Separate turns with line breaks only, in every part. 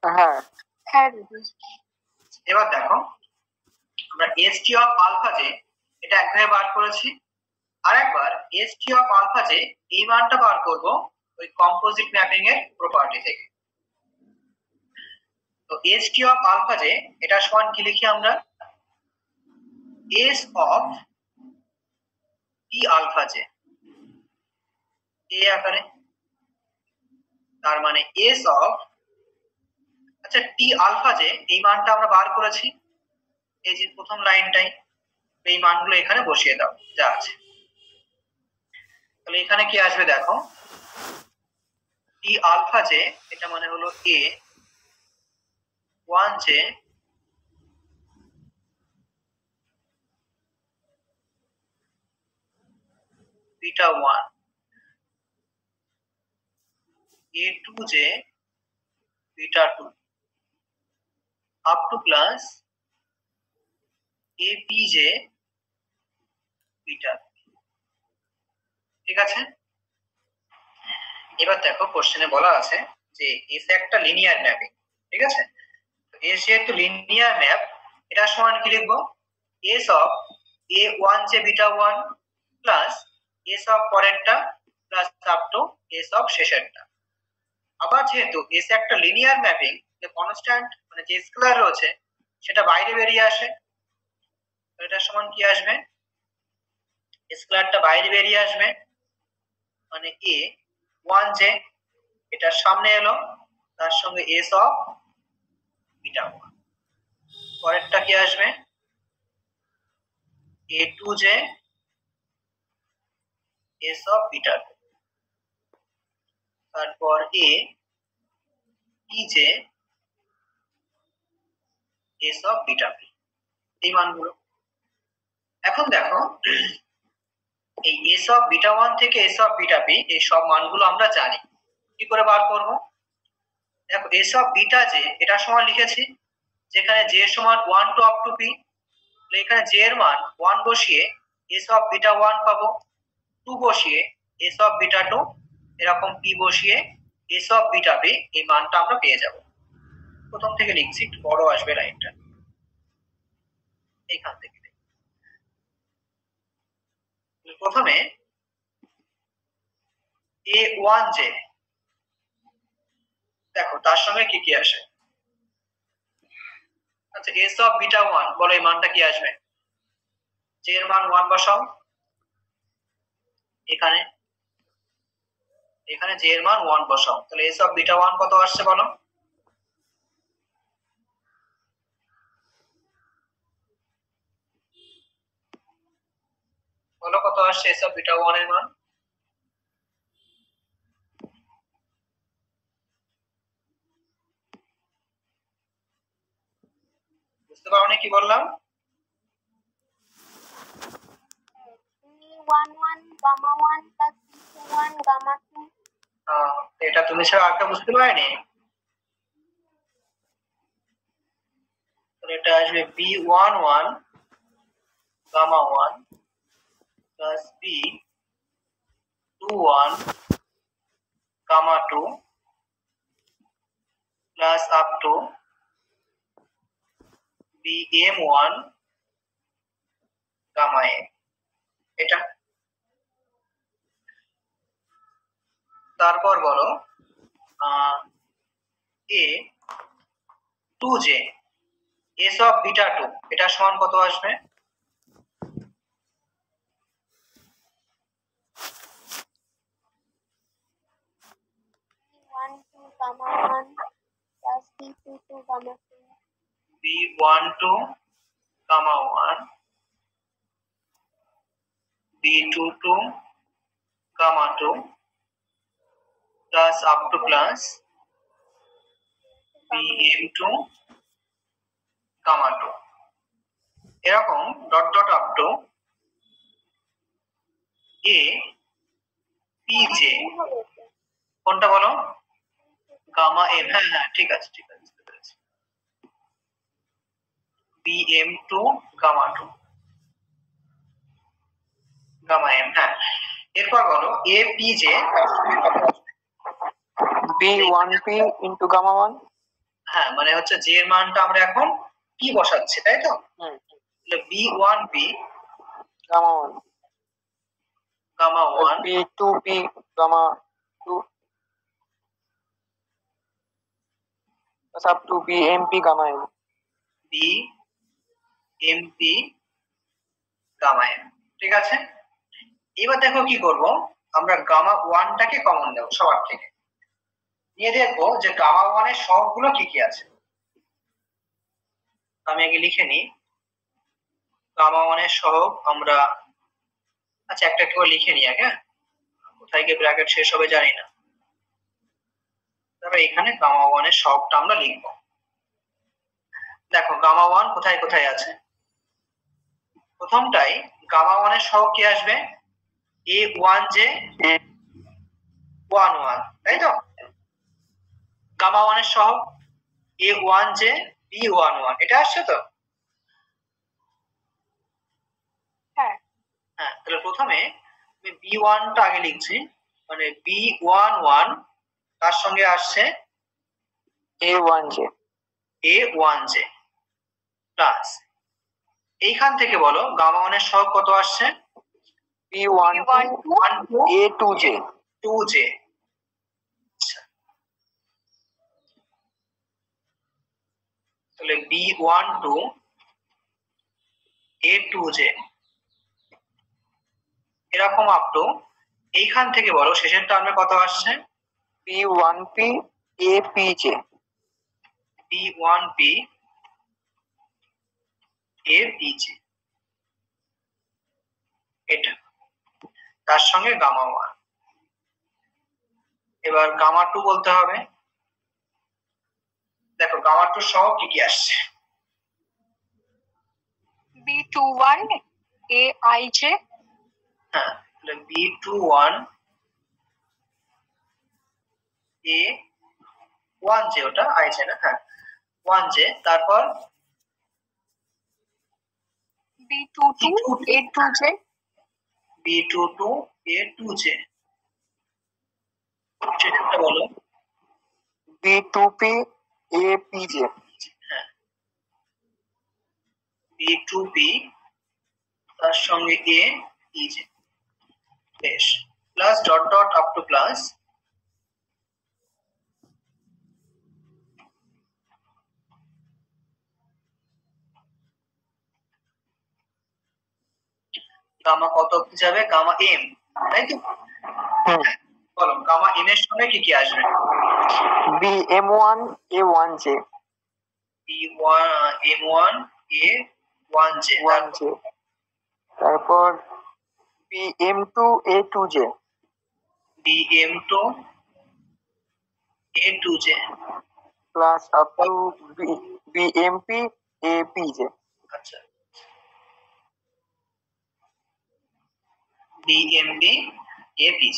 হ্যাঁ
হ্যাঁ দিদি।
এবার দেখো আমরা এসটি অফ আলফা যে এটা একভাবে বার করেছি, আর একবার এসটি অফ আলফা যে এই মানটা বার করব ওই কম্পোজিট ম্যাপিং এর প্রপার্টি থেকে। তো এসটি অফ আলফা যে এটা সমান কি লিখি আমরা, এস অফ টি আলফা যে এই আকারে, তার মানে এস অফ, আচ্ছা টি আলফা যে এই মানটা আমরা বার করেছি এই যে প্রথম লাইনটাই, এই মানগুলো এখানে বসিয়ে দাও যা আছে। তাহলে এখানে কি আসবে দেখো, টি আলফা যে এটা মানে হলো এ ওয়ান যে বিটা ওয়ান, এ টু যে beta two up to plus a p যে বিটা। ঠিক আছে, এবার দেখো কোশ্চেনে বলা আছে যে এস একটা লিনিয়ার ম্যাপিং। ঠিক আছে, এস যেহেতু লিনিয়ার ম্যাপ, এটা সমান কি লিখবো, এস অফ এ ওয়ান যে beta one plus S of পরেরটা plus up to S of শেষেরটা। আবার যেহেতু এস একটা লিনিয়ার ম্যাপিং, যে কনস্ট্যান্ট মানে যে স্কেলার রয়েছে সেটা বাইরে বেরিয়ে আসে, এটা সমান কি আসবে, স্কেলারটা বাইরে বেরিয়ে আসবে, মানে এ ওয়ান যে এটার সামনে এলো তার সঙ্গে এস অফ বিটা ওয়ান, পরেরটা কি আসবে, এ টু যে এস অফ বিটা টু, তারপর এ পি যে এস অফ বিটা পি, এই মানগুলো। এখন দেখো এই এস অফ বিটা ওয়ান থেকে এস অফ বিটা পি এই সব মানগুলো আমরা জানি, কি করে বার করব, দেখো এস অফ বিটা যে এটা সমান লিখেছি, যেখানে জে সমান one two up to p, এখানে জে এর মান ওয়ান বসিয়ে এস অফ বিটা ওয়ান পাবো, টু বসিয়ে এস অফ বিটা টু, এরকম পি বসিয়ে এস অফ বিটা পি এই মানটা আমরা পেয়ে যাব। প্রথম থেকে লিখছি, একটু বড় আসবে লাইনটা, এইখান থেকে প্রথমে এ ওয়ান জে, দেখো তার সঙ্গে কি কি আসে, আচ্ছা এস অফ বিটা ওয়ান বলো এই মানটা কি আসবে, জে এর মান ওয়ান বসাও, এখানে এখানে জে এর মান ওয়ান বসাও, তাহলে এস অফ বিটা ওয়ান কত আসছে বলো, বলো কত আসছে এস অফ বিটা ওয়ান এর মান, বুঝতে পারো কি বললাম, এটা তুমি ছাড়া আরেকটা বুঝতে পারিনি, এটা আসবে B one one gamma one plus B two one gamma two plus up to B M one gamma M, এটা। তারপর বলো A two J S of beta two এটা সমান কত আসবে, B one two gamma one B two two gamma two plus up to plus B M two gamma two, এরকম dot dot up to A P J, কোনটা বলো, gamma m, হ্যাঁ হ্যাঁ ঠিক আছে ঠিক আছে, b M two gamma two gamma m, হ্যাঁ। এরপর বলো a P j
b one p into gamma one,
হ্যাঁ মানে হচ্ছে জে এর মানটা আমরা এখন কি বসাচ্ছি, তাই তো? B1P
gamma 1
gamma 1
P2P gamma 2 sub 2 BMP gamma n
BMP gamma n, ঠিক আছে। এবার দেখো কি করব, আমরা গামা 1টাকে কমন দেব সবার থেকে, নিয়ে দেখবো যে গামা 1 এর সহগগুলো কি কি আছে। আমি আগে লিখে নিই গামা 1 এর সহগ আমরা, আচ্ছা একটা করে লিখে নিই আগে, কোথায় গিয়ে ব্র্যাকেট শেষ হবে জানি না। তারপর এখানে গামা 1 এর সহগটা আমরা লিখব। দেখো গামা 1 কোথায় কোথায় আছে। প্রথমটাই গামা 1 এর সহগ কি আসবে, A1J 11, তাই তো? গামা 1 এর সহগ A1J B11, এটা আসছে তো?
হ্যাঁ
হ্যাঁ, তাহলে প্রথমে আমি B1 টা আগে লিখছি, মানে B11 তার সঙ্গে আসছে
A1J
A1J প্লাস, এইখান থেকে বলো গামা 1 এর সহগ কত আসছে,
B12 A2J
2J। তাহলে B12 A2J এরকম আপ টু, এইখান থেকে বলো শেষের টার্মে কত আসছে,
B1P APJ
B1P APJ, এটা তার সঙ্গে গামা 1। এবার গামা 2 বলতে হবে। দেখো গামা 2 সহ কি কি আসছে,
B21 AIJ
হ্যাঁ তাহলে B21 A1J, ওটা আইছে না, হ্যাঁ 1J, তারপর
B22 A2J
B22 A2J, সেটা বলো
B2P APJ
হ্যাঁ B2P তার সঙ্গে APJ, বেশ, plus dot dot up to plus gamma কত অবধি যাবে, গামা এম, তাই তো? বলো গামা এম এর সঙ্গে কি কি আসবে,
BM1 A1J
M1 A1J,
1J তারপর BM2 A2J
BM2 A2J
plus up to BMP APJ
আচ্ছা BMP APJ,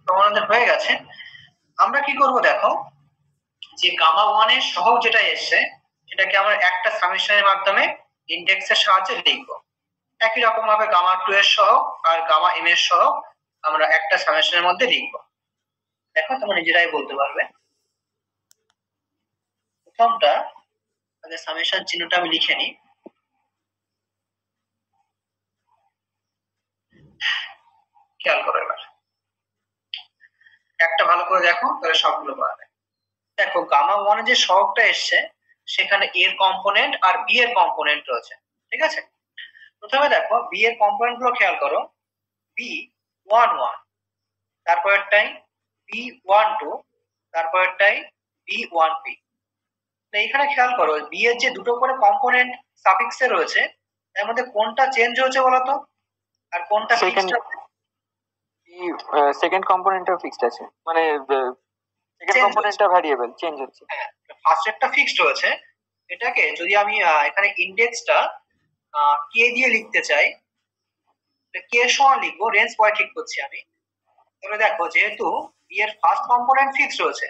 তোমাদের হয়ে গেছে। আমরা কি করব দেখো, যে গামা 1 এর সহগ যেটা এসেছে সেটাকে আমরা একটা সামেশনের মাধ্যমে ইনডেক্সের সাহায্যে লিখব। একই রকম ভাবে গামা 2 এর সহগ আর গামা m এর সহগ আমরা একটা সামেশনের মধ্যে লিখব। দেখো তোমরা নিজেরাই বলতে পারবে। প্রথমটা আগে সামেশন চিহ্নটা আমি লিখে নিই। খেয়াল করো এবার, একটা ভালো করে দেখো তাহলে সবগুলো পাবে। দেখো গামা 1 এর যে সহগটা এসেছে সেখানে a এর কম্পোনেন্ট আর b এর কম্পোনেন্ট রয়েছে, ঠিক আছে? প্রথমে দেখো b এর কম্পোনেন্ট গুলো খেয়াল করো, B11, তারপরেরটাই B12, তারপরেরটাই B1P। এখানে খেয়াল করো b এর যে দুটো করে কম্পোনেন্ট সাফিক্সে রয়েছে এর মধ্যে কোনটা চেঞ্জ হয়েছে বলতো, আর কোনটা ফিক্সড আছে?
সেকেন্ড কম্পোনেন্টটা ফিক্সড আছে, মানে সেকেন্ড কম্পোনেন্টটা ভ্যারিয়েবল চেঞ্জ হচ্ছে।
হ্যাঁ ফার্স্ট একটা ফিক্সড হয়েছে। এটাকে যদি আমি এখানে ইনডেক্সটা k দিয়ে লিখতে চাই, k সমান লিখবো, রেঞ্জ পরে ঠিক করছি আমি। তাহলে দেখো যেহেতু b এর ফার্স্ট কম্পোনেন্ট ফিক্সড রয়েছে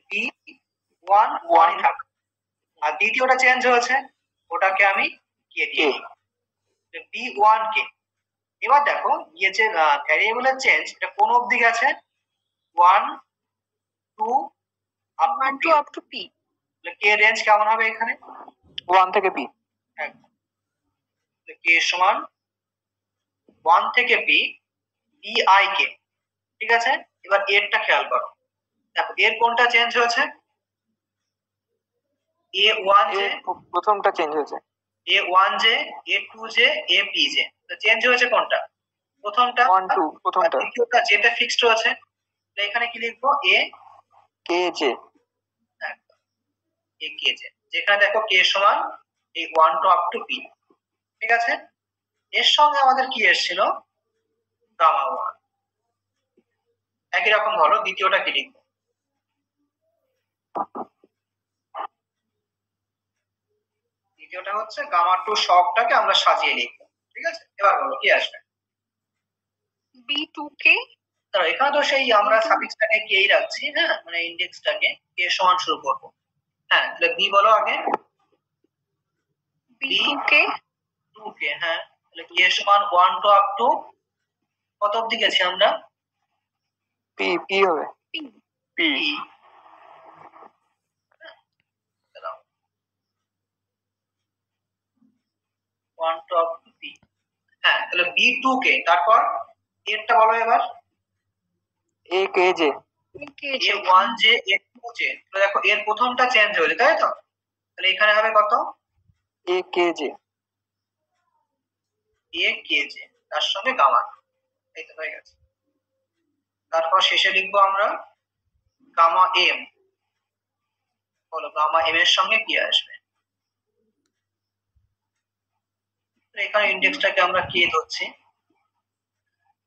B11 থাকবে, আর দ্বিতীয়টা চেঞ্জ হয়েছে ওটাকে আমি k দিয়ে B1K। এবার দেখো ইয়ে যে ভ্যারিয়েবলের চেঞ্জ এটা কোন অবধি গেছে, 1 2 up
1 to up to p
K range কেমন হবে এখানে?
1 থেকে পি।
কে সমান 1 থেকে পি বি আই কে। ঠিক আছে, এবার এরটা খেয়াল করো। দেখো এর কোনটা চেঞ্জ হয়েছে? এ ওয়ান
এ
জে,
প্রথমটা চেঞ্জ হয়েছে।
A one J, A two J, A P J. তো চেঞ্জ হয়েছে কোনটা? প্রথমটা।
1 2 প্রথমটা।
দ্বিতীয়টা যেটা ফিক্সড রয়েছে, তাহলে এখানে কি লিখবো? এ
কে জে।
এ কে জে, যেখানে দেখো কে সমান এই 1 টু আপ টু পি। ঠিক আছে, এর সঙ্গে আমাদের কি এসেছিল? গামা 1। একই রকম হলো দ্বিতীয়টা কি লিখবো? দ্বিতীয়টা হচ্ছে গামা 2 সবটাকে আমরা সাজিয়ে লিখবো। ঠিক আছে, এবার বলো কি আসবে?
b2k।
ধরো এখানে তো সেই আমরা সাফিক্সটাকে কেই রাখছি, হ্যাঁ, মানে ইনডেক্সটাকে কে সমান শুরু করব। হ্যাঁ, তাহলে বি বলো আগে।
b2k
2k। হ্যাঁ, তাহলে কে সমান 1 টু আপ টু কত অবধি গেছি আমরা?
পি পি হবে।
p
p.
1 to up to p. হ্যাঁ, তাহলে b2k, তারপর এরটা বলো এবার।
A k j.
A one J, A two j. তো দেখো এর প্রথমটা চেঞ্জ হয়েছে, তাই তো? তাহলে এখানে হবে কত?
এ কে জে।
এ কে জে তার সঙ্গে গামা। এই তো হয়ে গেছে। তারপর শেষে লিখবো আমরা গামা এম। বলো গামা এম এর সঙ্গে কি আসবে? এখানে ইনডেক্সটাকে আমরা কে ধরছি,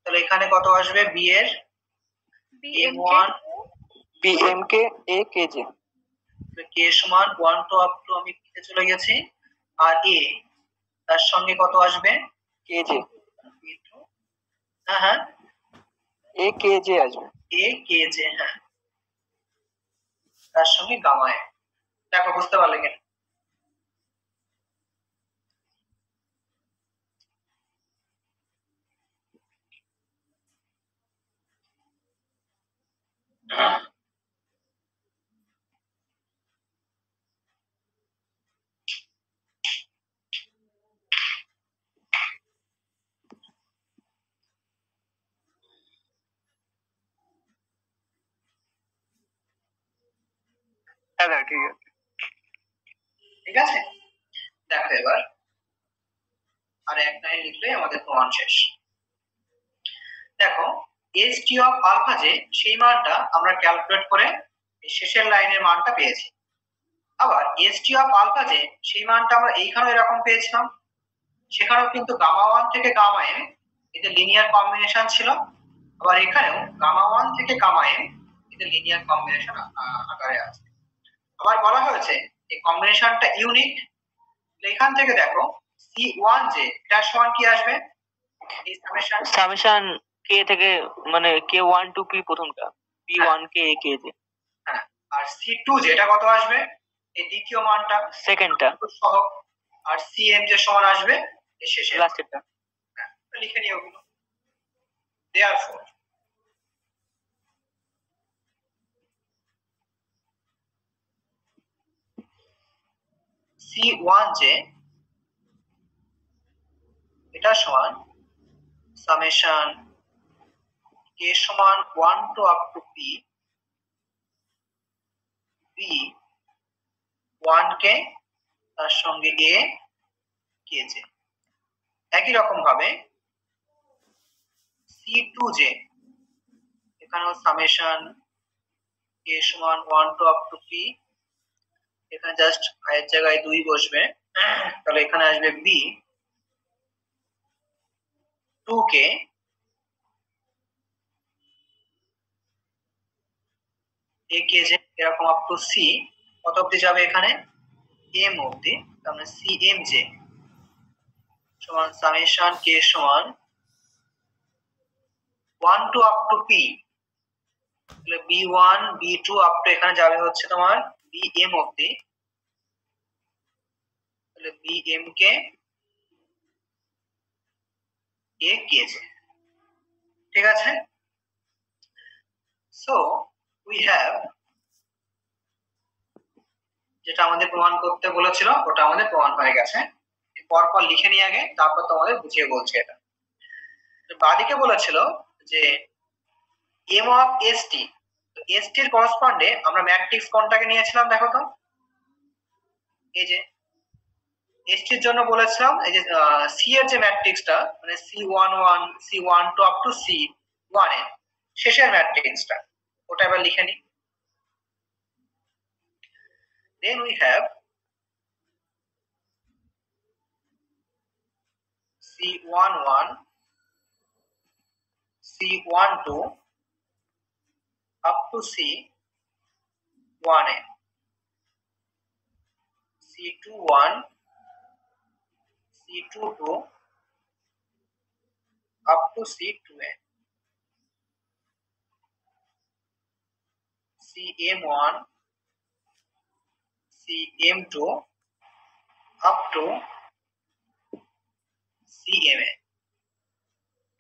তাহলে এখানে কত আসবে? বি এর m1
বি এম কে এ কে জে।
কে সমান 1 টু আপ টু আমি পিতে চলে গেছি, আর এ তার সঙ্গে কত আসবে?
K J.
হ্যাঁ হ্যাঁ,
এ কে জে আসবে।
এ কে জে। হ্যাঁ, তার সঙ্গে গামা এম। দেখো বুঝতে পারলে কিনা?
হ্যাঁ ঠিক আছে।
ঠিক আছে, দেখো এবার আর এক লাইন লিখলেই আমাদের প্রমাণ শেষ। দেখো এইচ টি অফ আলফা যে সেই মানটা আমরা ক্যালকুলেট করে এই শেষের লাইনের মানটা পেয়েছি। আবার এইচ টি অফ আলফা যে সেই মানটা আমরা এইখানে এরকম পেয়েছিলাম, সেখানেও কিন্তু গামা 1 থেকে গামা এম এদের লিনিয়ার কম্বিনেশন ছিল। আবার এখানেও গামা 1 থেকে গামা এম এদের লিনিয়ার কম্বিনেশন আকারে আছে। আবার বলা হয়েছে এই কম্বিনেশনটা ইউনিক। এখান থেকে দেখো C1 যে এটার সমান কি আসবে? এই
সামেশন কে থেকে, মানে কে 1 টু পি প্রথমটা, পি 1 কে এ কে জে।
হ্যাঁ, আর C2 যেটা কত আসবে? এই দ্বিতীয় মানটা,
সেকেন্ডটা
সহ। আর CM যে সমান আসবে এই শেষে।
লাস্টেরটা।
লিখে নিও ওগুলো। Therefore C1 যে এটা সমান সামেশন কে সমান 1 to up to p b 1 k তার সঙ্গে এ কে জে। একই রকম ভাবে C2 যে এখানেও সামেশন কে সমান 1 টু আপ টু পি, এখানে জাস্ট এর জায়গায় 2 বসবে, তাহলে এখানে আসবে বি 2 কে এ কে জে এরকম আপ টু সি কত অবধি যাবে? এখানে এম অবধি। তার মানে সি এম জে সমান সামেশন কে সমান 1 টু আপ টু পি, তাহলে B1 B2 আপ টু এখানে যাবে হচ্ছে তোমার BM অবধি, তাহলে BM কে এ কেজে। ঠিক আছে, সো উই হ্যাভ যেটা আমাদের প্রমাণ করতে বলেছিল ওটা আমাদের প্রমাণ হয়ে গেছে। পরপর লিখে নিয়ে আগে, তারপর তোমাদের বুঝিয়ে বলছি। এটা বাদিকে বলেছিল যে এম অফ এসটি, এসটি এর করসপন্ডে আমরা ম্যাট্রিক্স কোনটাকে নিয়েছিলাম দেখো তো, এই যে এসটির জন্য বলেছিলাম এই যে সি এর যে ম্যাট্রিক্সটা মানে C11 C12 up to C1n শেষের ম্যাট্রিক্সটা, ওটা এবার লিখে নি। Then we have C11 C12 up to C1n, C21 C22 up to C2n, CM1 CM2 up to CMn।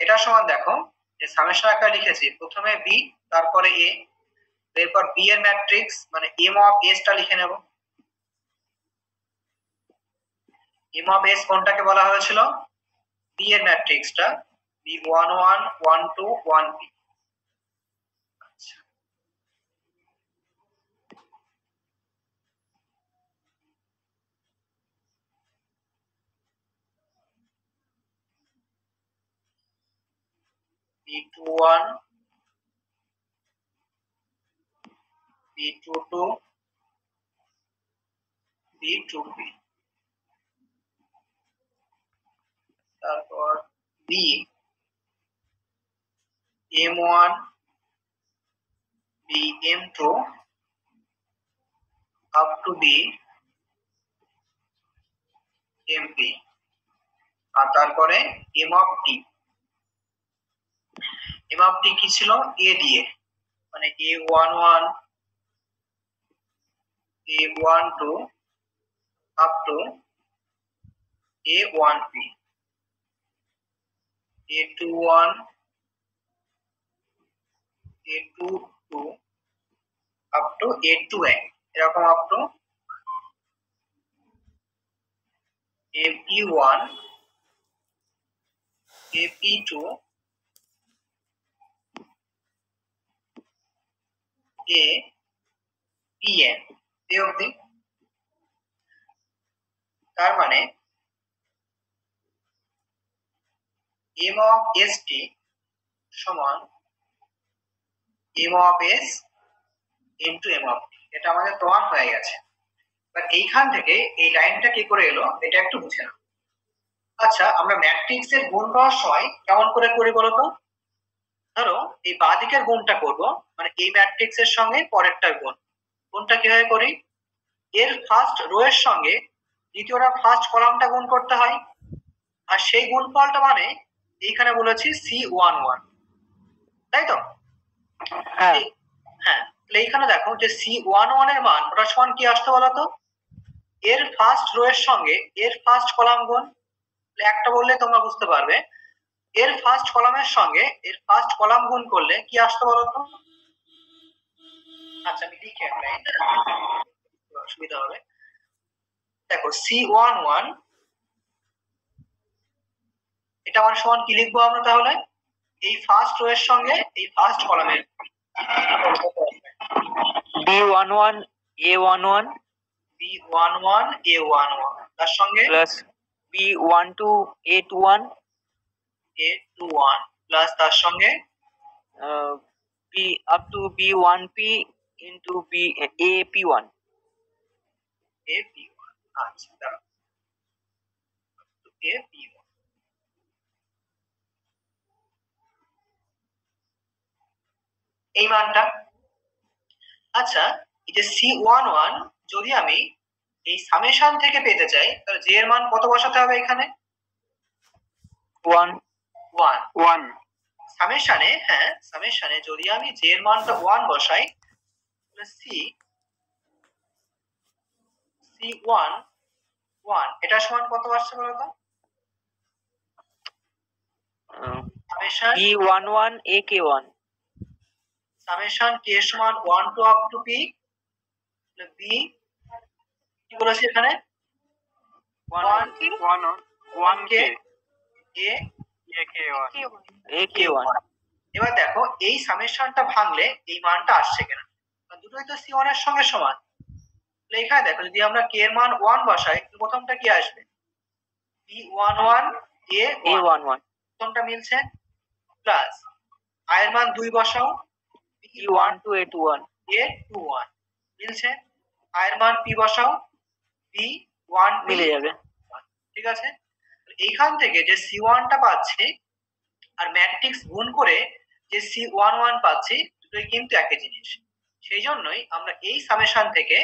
এটা সমান দেখো যে সামেশন আকারে লিখেছি, প্রথমে বি তারপরে এ, এরপর বি এর ম্যাট্রিক্স মানে এম অফ এস টা লিখে নেব। এম অফ এস কোনটাকে বলা হয়েছিল, বি এর ম্যাট্রিক্সটা B11 12 1p। B21 B22 B2p, তারপর B M1 BM2 up to BMP, আর তারপরে M of T. M of T কি ছিল, এ দিয়ে মানে A11 A12 up to A1p, A21 A22 up to A2n, এরকম up to AP1 AP2 APN এই অবধি। তার মানে এম অফ এস টি সমান M of S into M of T, এটা আমাদের প্রমাণ হয়ে গেছে। এবার এইখান থেকে এই লাইনটা কি করে এলো এটা একটু বুঝে নাও। আচ্ছা, আমরা ম্যাট্রিক্স এর গুণ করার সময় কেমন করে করি বলতো, ধরো এই বাঁ দিকের গুণটা করব মানে এই ম্যাট্রিক্স এর সঙ্গে পরেরটার গুণ, গুণটা কিভাবে করি, এর ফার্স্ট রো এর সঙ্গে দ্বিতীয়টা ফার্স্ট কলামটা গুণ করতে হয়, আর সেই গুণফলটা মানে এইখানে বলেছি C11, তাই তো?
হ্যাঁ
হ্যাঁ, তাহলে এইখানে দেখো যে C11 এর মান ওটা সমান কি আসতে বলতো, এর ফার্স্ট রো এর সঙ্গে এর ফার্স্ট কলাম গুণ। একটা বললে তোমরা বুঝতে পারবে, এর ফার্স্ট কলামের সঙ্গে এর ফার্স্ট কলাম গুণ করলে কি আসতে বলতো। আচ্ছা আমি লিখে অসুবিধা হবে। দেখো C11 এটা আমার সমান কি লিখবো আমরা তাহলে, এই ফার্স্ট রো এর সঙ্গে এই ফার্স্ট কলামের
B11 A11
B11 A11 তার সঙ্গে
plus B12 A21
A21 plus তার সঙ্গে
B up to B1P into B AP1
AP1। আচ্ছা দাঁড়াও, AP1 এই মানটা। আচ্ছা, এই যে C11 যদি আমি এই সামেশন থেকে পেতে চাই তাহলে j এর মান কত বসাতে হবে এখানে,
1
1 সামেশনে। হ্যাঁ, সামেশনে যদি আমি j এর মানটা 1 বসাই তাহলে C11 এটা সমান কত আসছে বলো তো, summation
B11 AK1
summation k সমান 1 to up to p b কি বলেছি এখানে
1
কে এ
a k1
এবার দেখো এই সামেশনটা ভাঙলে এই মানটা আসছে কিনা, দুটোই তো c1 এর সঙ্গে সমান। তাহলে এখানে দেখো যদি আমরা k এর মান 1 বসাই প্রথমটা কি আসবে b11
a11
প্রথমটা মিলছে, প্লাস i এর মান 2 বসাও
b12 a21
a21 মিলছে, i এর মান p বসাও b1
মিলে যাবে।
ঠিক আছে। এইখান থেকে যে c1 টা পাচ্ছি আর ম্যাট্রিক্স গুণ করে যে c11 পাচ্ছি দুটোই কিন্তু একই জিনিস, সেই জন্যই আমরা এই সামেশন থেকে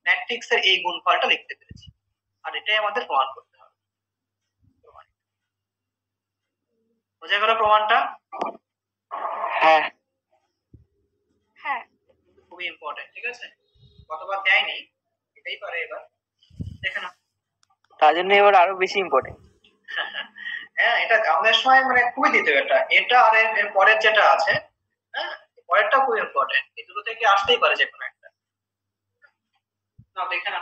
ম্যাট্রিক্সের এই গুণফলটা লিখতে পেরেছি, আর এটাই আমাদের প্রমাণ করতে হবে। বোঝা গেল প্রমাণটা?
হ্যাঁ
হ্যাঁ
খুবই ইম্পর্টেন্ট, ঠিক আছে। কতবার দেয়নি এটাই পারে, এবার দেখে না।
তার জন্য এবার আরো বেশি ইম্পর্টেন্ট।
হ্যাঁ এটা আমাদের সময় মানে খুবই দিতে হবে, এটা আর এর পরের যেটা আছে, হ্যাঁ পরেরটা খুব ইম্পর্টেন্ট, এই দুটো থেকে আসতেই পারে যে কোনো একটা। না দেখে না।